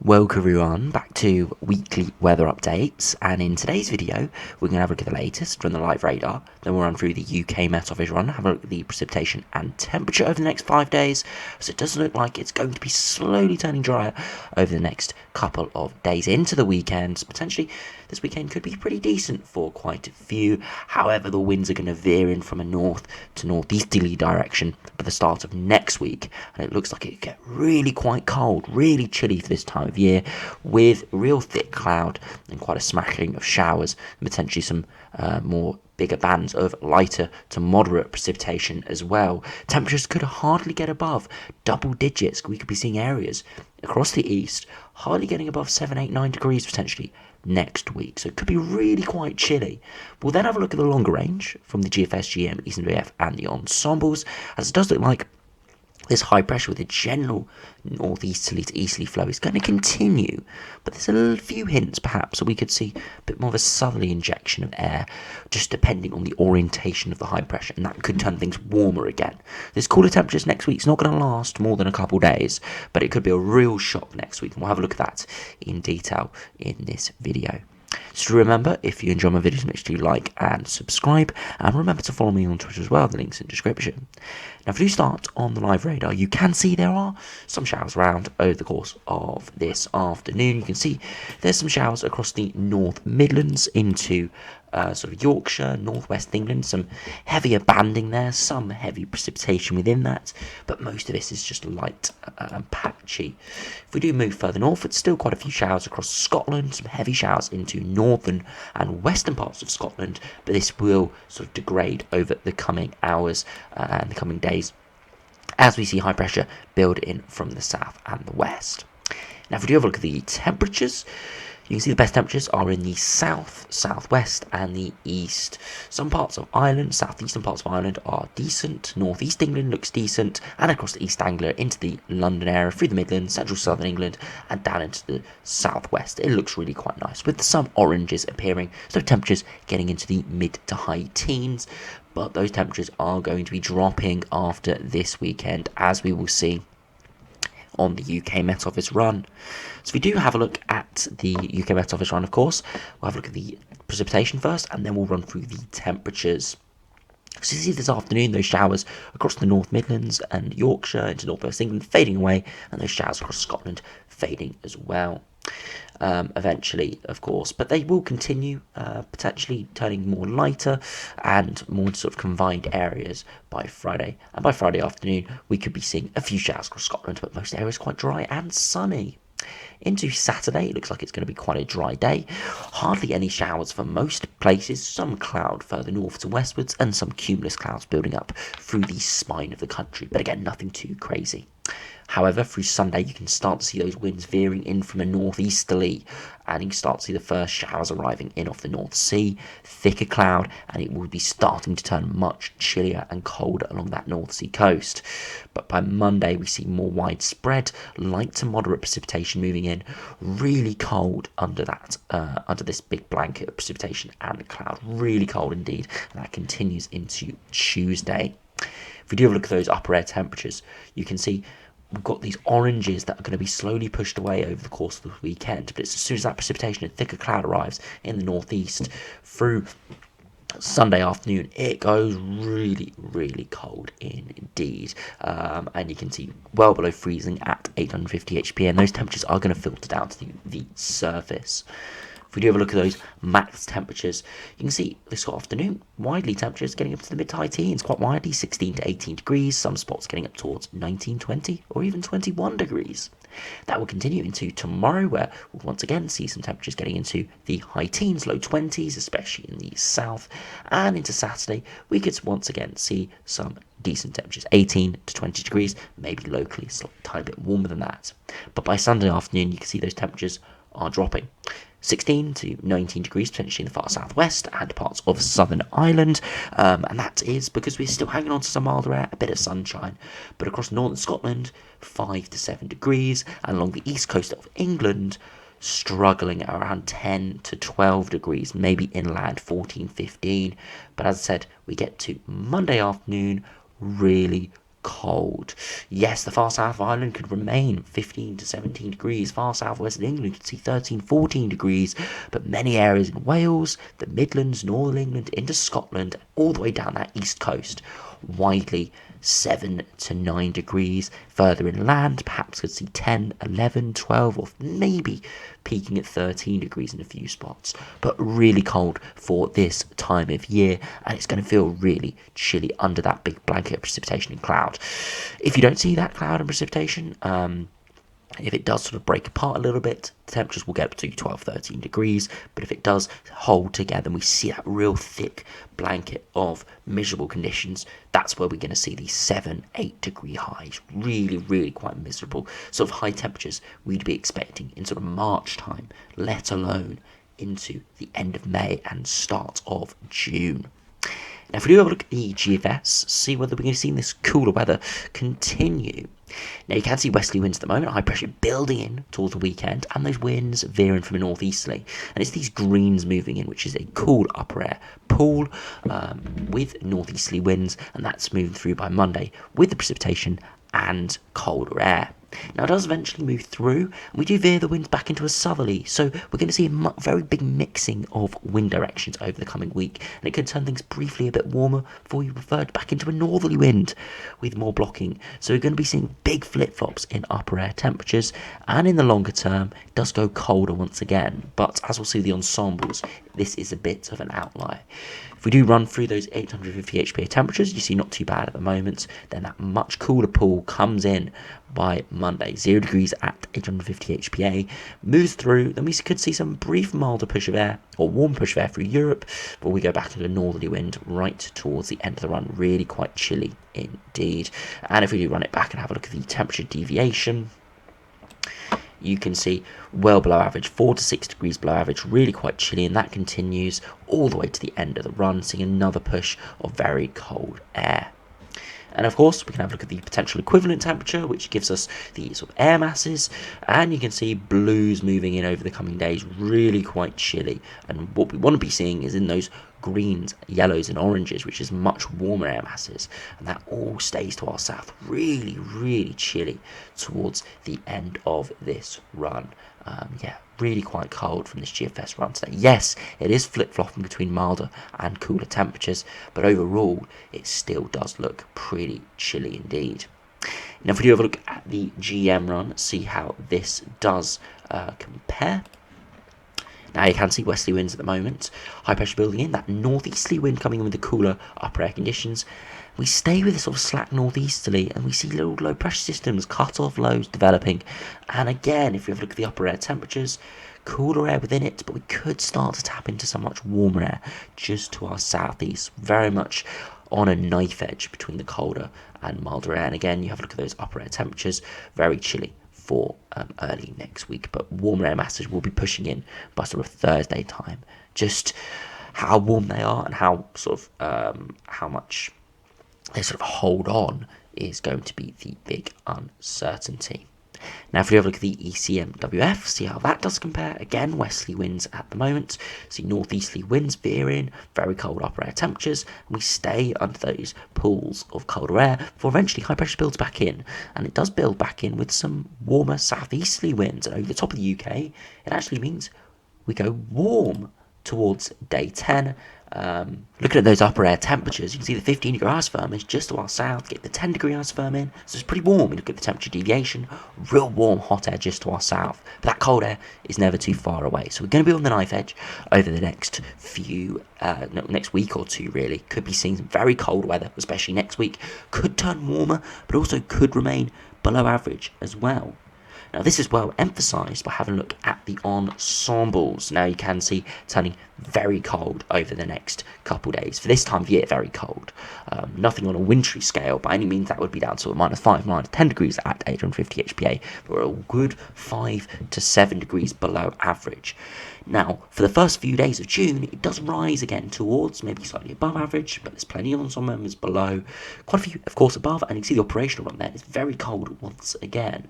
Welcome everyone back to weekly weather updates, and in today's video we're going to have a look at the latest from the live radar. Then we'll run through the UKMO Operational Run, have a look at the precipitation and temperature over the next 5 days, so it does look like it's going to be slowly turning drier over the next couple of days into the weekend. Potentially this weekend could be pretty decent for quite a few. However, the winds are going to veer in from a north to northeasterly direction at the start of next week, and it looks like it could get really quite cold, really chilly for this time of year, with real thick cloud and quite a smashing of showers and potentially some more bigger bands of lighter to moderate precipitation as well. Temperatures could hardly get above double digits. We could be seeing areas across the east hardly getting above 7, 8, 9 degrees potentially next week, so it could be really quite chilly. We'll then have a look at the longer range from the GFS, ECMWF and the Ensembles, as it does look like this high pressure with a general northeasterly to easterly flow is going to continue, but there's a few hints perhaps that we could see a bit more of a southerly injection of air, just depending on the orientation of the high pressure, and that could turn things warmer again. This cooler temperatures next week is not going to last more than a couple days, but it could be a real shock next week, and we'll have a look at that in detail in this video. So remember, if you enjoy my videos, make sure you like and subscribe, and remember to follow me on Twitter as well, the link's in the description. Now, if you start on the live radar, you can see there are some showers around over the course of this afternoon. You can see there's some showers across the North Midlands into sort of Yorkshire, northwest England, some heavier banding there, some heavy precipitation within that, but most of this is just light and patchy. If we do move further north, it's still quite a few showers across Scotland, some heavy showers into northern and western parts of Scotland, but this will sort of degrade over the coming hours and the coming days as we see high pressure build in from the south and the west. Now, if we do have a look at the temperatures, you can see the best temperatures are in the south, southwest and the east. Some parts of Ireland, southeastern parts of Ireland are decent. Northeast England looks decent, and across the East Anglia into the London area, through the Midlands, central southern England and down into the southwest. It looks really quite nice, with some oranges appearing, so temperatures getting into the mid to high teens. But those temperatures are going to be dropping after this weekend, as we will see on the UKMO Operational Run. So if we do have a look at the UKMO Operational Run, of course, we'll have a look at the precipitation first, and then we'll run through the temperatures. So you see this afternoon those showers across the North Midlands and Yorkshire into northwest England fading away, and those showers across Scotland fading as well. Eventually, of course, but they will continue, potentially turning more lighter and more sort of confined areas by Friday. And by Friday afternoon, we could be seeing a few showers across Scotland, but most areas quite dry and sunny. Into Saturday, it looks like it's going to be quite a dry day. Hardly any showers for most places, some cloud further north to westwards, and some cumulus clouds building up through the spine of the country, but again, nothing too crazy. However, through Sunday, you can start to see those winds veering in from a northeasterly, and you can start to see the first showers arriving in off the North Sea, thicker cloud, and it will be starting to turn much chillier and colder along that North Sea coast. But by Monday, we see more widespread, light to moderate precipitation moving in, really cold under that, under this big blanket of precipitation and cloud, really cold indeed, and that continues into Tuesday. If we do have a look at those upper air temperatures, you can see we've got these oranges that are going to be slowly pushed away over the course of the weekend, but it's as soon as that precipitation and thicker cloud arrives in the northeast through Sunday afternoon, it goes really, really cold indeed, and you can see well below freezing at 850 HP, and those temperatures are going to filter down to the surface. If we do have a look at those max temperatures, you can see this afternoon, widely temperatures getting up to the mid to high teens, quite widely 16 to 18 degrees, some spots getting up towards 19, 20 or even 21 degrees. That will continue into tomorrow, where we'll once again see some temperatures getting into the high teens, low 20s, especially in the south, and into Saturday we could once again see some decent temperatures, 18 to 20 degrees, maybe locally a tiny bit warmer than that. But by Sunday afternoon, you can see those temperatures are dropping. 16 to 19 degrees potentially in the far southwest and parts of southern Ireland, and that is because we're still hanging on to some milder air, a bit of sunshine. But across northern Scotland, 5 to 7 degrees, and along the east coast of England, struggling at around 10 to 12 degrees, maybe inland 14, 15. But as I said, we get to Monday afternoon, really cold. Yes, the far south of Ireland could remain 15 to 17 degrees. Far southwest of England could see 13, 14 degrees. But many areas in Wales, the Midlands, Northern England, into Scotland, all the way down that east coast, widely 7 to 9 degrees. Further inland, perhaps could see 10, 11, 12, or maybe peaking at 13 degrees in a few spots. But really cold for this time of year, and it's going to feel really chilly under that big blanket of precipitation and cloud. If you don't see that cloud and precipitation, if it does sort of break apart a little bit, the temperatures will get up to 12, 13 degrees. But if it does hold together and we see that real thick blanket of miserable conditions, that's where we're going to see these 7, 8 degree highs. Really, really quite miserable. Sort of high temperatures we'd be expecting in sort of March time, let alone into the end of May and start of June. Now, if we do have a look at the GFS, see whether we're going to see this cooler weather continue. Now, you can see westerly winds at the moment, high pressure building in towards the weekend, and those winds veering from a northeasterly. And it's these greens moving in, which is a cool upper air pool with northeasterly winds, and that's moving through by Monday with the precipitation and colder air. Now, it does eventually move through, and we do veer the winds back into a southerly, so we're going to see a very big mixing of wind directions over the coming week, and it could turn things briefly a bit warmer before we revert back into a northerly wind with more blocking. So we're going to be seeing big flip-flops in upper air temperatures, and in the longer term, it does go colder once again, but as we'll see with the ensembles, this is a bit of an outlier. If we do run through those 850 HPA temperatures, you see not too bad at the moment, then that much cooler pool comes in by Monday. 0 degrees at 850 HPA, moves through, then we could see some brief milder push of air, or warm push of air through Europe, but we go back into a northerly wind right towards the end of the run, really quite chilly indeed. And if we do run it back and have a look at the temperature deviation, you can see well below average, 4 to 6 degrees below average, really quite chilly, and that continues all the way to the end of the run, seeing another push of very cold air. And of course, we can have a look at the potential equivalent temperature, which gives us the sort of air masses, and you can see blues moving in over the coming days, really quite chilly. And what we want to be seeing is in those greens, yellows and oranges, which is much warmer air masses, and that all stays to our south, really, really chilly towards the end of this run. Really quite cold from this GFS run today. Yes, it is flip-flopping between milder and cooler temperatures, but overall, it still does look pretty chilly indeed. Now, if we do have a look at the GM run, see how this does compare. Now, you can see westerly winds at the moment, high pressure building in, that northeasterly wind coming in with the cooler upper air conditions. We stay with a sort of slack northeasterly, and we see little low pressure systems, cut-off lows developing. And again, if we have a look at the upper air temperatures, cooler air within it, but we could start to tap into some much warmer air just to our southeast, very much on a knife edge between the colder and milder air. And again, you have a look at those upper air temperatures, very chilly for early next week, but warmer air masses will be pushing in by sort of Thursday time. Just how warm they are and how sort of how much they sort of hold on is going to be the big uncertainty. Now, if we have a look at the ECMWF, see how that does compare. Again, westerly winds at the moment. See northeasterly winds veering, very cold upper air temperatures, and we stay under those pools of colder air before eventually high pressure builds back in. And it does build back in with some warmer southeasterly winds. And over the top of the UK, it actually means we go warm towards day 10. Looking at those upper air temperatures, you can see the 15 degree isotherm is just to our south, get the 10 degree isotherm in, so it's pretty warm. You look at the temperature deviation, real warm hot air just to our south, but that cold air is never too far away. So we're going to be on the knife edge over the next next week or two really. Could be seeing some very cold weather, especially next week. Could turn warmer, but also could remain below average as well. Now, this is well emphasised by having a look at the ensembles. Now, you can see turning very cold over the next couple days. For this time of year, very cold. Nothing on a wintry scale. By any means, that would be down to a -5, -10 degrees at 850 HPA. But we're a good 5 to 7 degrees below average. Now, for the first few days of June, it does rise again towards maybe slightly above average, but there's plenty of ensemble members below. Quite a few, of course, above. And you can see the operational run there is very cold once again.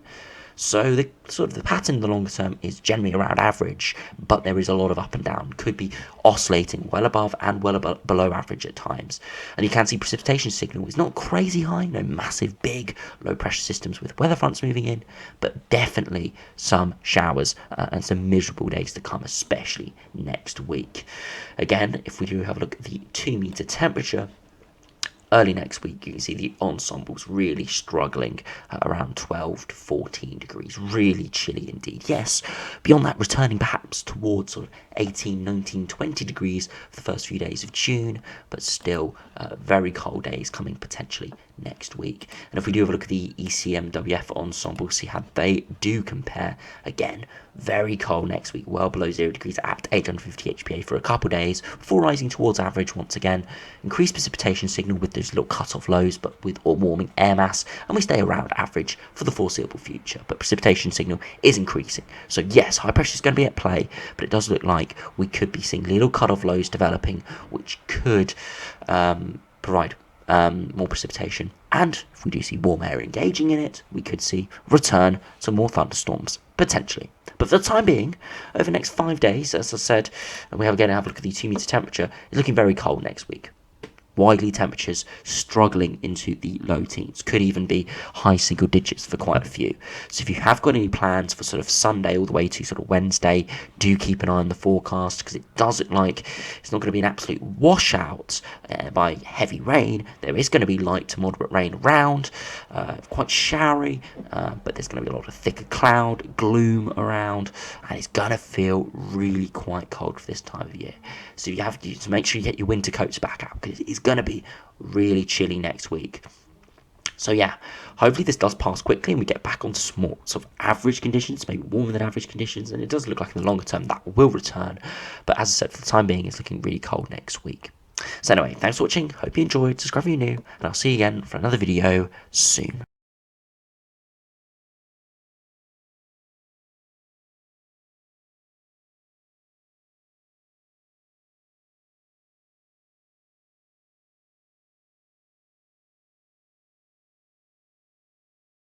So the sort of the pattern in the longer term is generally around average, but there is a lot of up and down. Could be oscillating well above and below average at times. And you can see precipitation signal is not crazy high, no massive big low pressure systems with weather fronts moving in, but definitely some showers and some miserable days to come, especially next week. Again, if we do have a look at the 2-meter temperature, early next week, you can see the ensembles really struggling at around 12 to 14 degrees. Really chilly indeed. Yes, beyond that, returning perhaps towards sort of 18, 19, 20 degrees for the first few days of June, but still very cold days coming potentially next week. And if we do have a look at the ECMWF ensembles, see how they do compare. Again, very cold next week, well below 0 degrees at 850 HPA for a couple days, before rising towards average once again. Increased precipitation signal with those little cut-off lows, but with warming air mass, and we stay around average for the foreseeable future. But precipitation signal is increasing. So yes, high pressure is going to be at play, but it does look like we could be seeing little cut-off lows developing, which could provide more precipitation. And if we do see warm air engaging in it, we could see return to more thunderstorms, potentially. But for the time being, over the next 5 days, as I said, and we have again a look at the 2-meter temperature, it's looking very cold next week. Widely temperatures struggling into the low teens, could even be high single digits for quite a few. So if you have got any plans for sort of Sunday all the way to sort of Wednesday, do keep an eye on the forecast, because it does look like it's not going to be an absolute washout by heavy rain. There is going to be light to moderate rain around, quite showery, but there's going to be a lot of thicker cloud, gloom around, and it's going to feel really quite cold for this time of year. So you have to make sure you get your winter coats back out, because it's going to be really chilly next week. So yeah, hopefully this does pass quickly and we get back onto small sort of average conditions, maybe warmer than average conditions, and it does look like in the longer term that will return. But as I said, for the time being, it's looking really cold next week. So anyway, thanks for watching, hope you enjoyed, subscribe if you're new, and I'll see you again for another video soon.